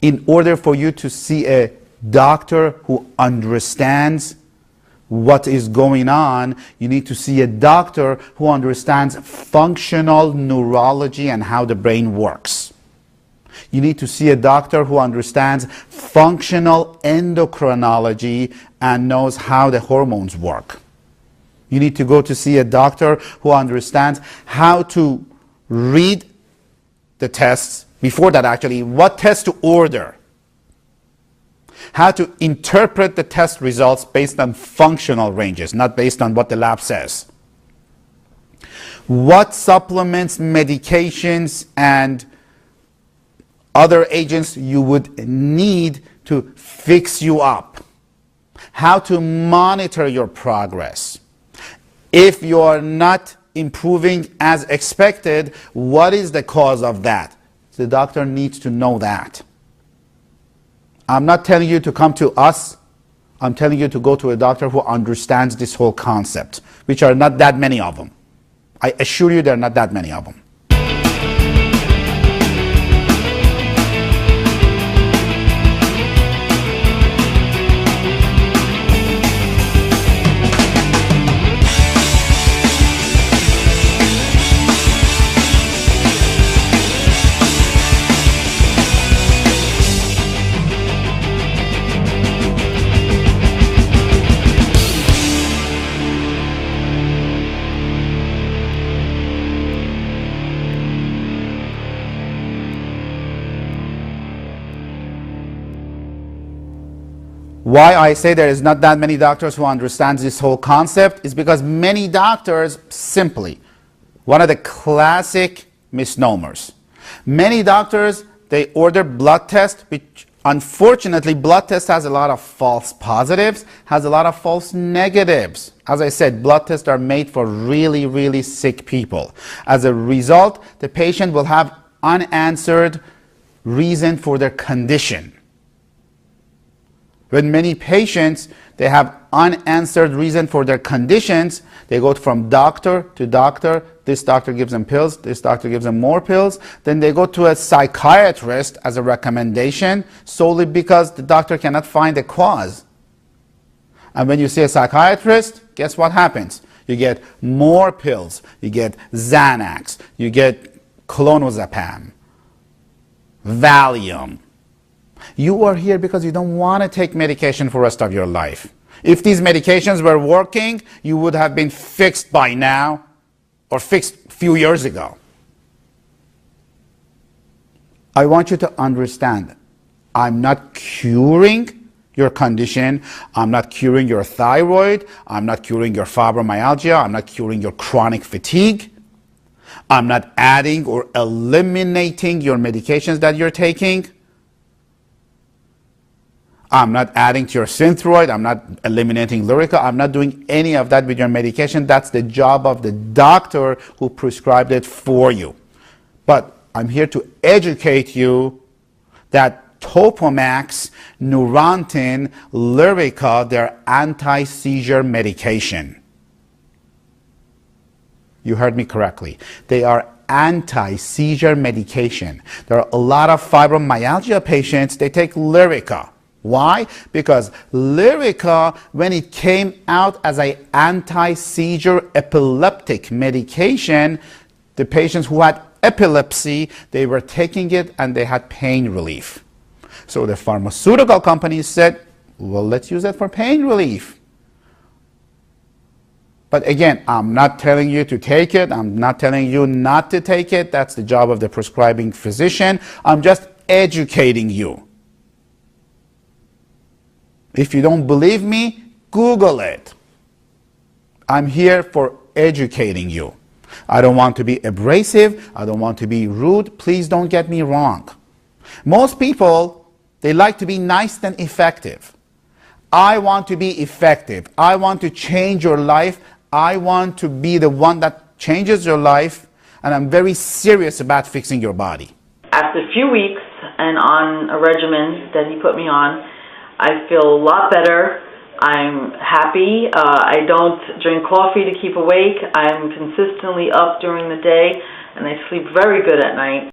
In order for you to see a doctor who understands what is going on, you need to see a doctor who understands functional neurology and how the brain works. You need to see a doctor who understands functional endocrinology and knows how the hormones work. You need to go to see a doctor who understands how to read the tests, before that actually, what test to order, how to interpret the test results based on functional ranges, not based on what the lab says. What supplements, medications, and other agents you would need to fix you up. How to monitor your progress. If you are not improving as expected, what is the cause of that? The doctor needs to know that. I'm not telling you to come to us. I'm telling you to go to a doctor who understands this whole concept, which are not that many of them. I assure you there are not that many of them. Why I say there is not that many doctors who understand this whole concept is because many doctors simply, one of the classic misnomers, many doctors, they order blood tests, which unfortunately blood test has a lot of false positives, has a lot of false negatives. As I said, blood tests are made for really, really sick people. As a result, the patient will have unanswered reason for their condition. When many patients, they have unanswered reason for their conditions, they go from doctor to doctor. This doctor gives them pills, this doctor gives them more pills. Then they go to a psychiatrist as a recommendation solely because the doctor cannot find a cause. And when you see a psychiatrist, guess what happens? You get more pills, you get Xanax, you get clonazepam, Valium. You are here because you don't want to take medication for the rest of your life. If these medications were working, you would have been fixed by now or fixed a few years ago. I want you to understand, I'm not curing your condition. I'm not curing your thyroid. I'm not curing your fibromyalgia. I'm not curing your chronic fatigue. I'm not adding or eliminating your medications that you're taking. I'm not adding to your Synthroid. I'm not eliminating Lyrica. I'm not doing any of that with your medication. That's the job of the doctor who prescribed it for you. But I'm here to educate you that Topamax, Neurontin, Lyrica, they're anti-seizure medication. You heard me correctly. They are anti-seizure medication. There are a lot of fibromyalgia patients, they take Lyrica. Why? Because Lyrica, when it came out as an anti-seizure epileptic medication, the patients who had epilepsy, they were taking it and they had pain relief. So the pharmaceutical companies said, well, let's use it for pain relief. But again, I'm not telling you to take it. I'm not telling you not to take it. That's the job of the prescribing physician. I'm just educating you. If you don't believe me, Google it. I'm here for educating you. I don't want to be abrasive. I don't want to be rude. Please don't get me wrong. Most people, they like to be nice and effective. I want to be effective. I want to change your life. I want to be the one that changes your life. And I'm very serious about fixing your body. After a few weeks and on a regimen that he put me on, I feel a lot better. I'm happy. I don't drink coffee to keep awake. I'm consistently up during the day, and I sleep very good at night.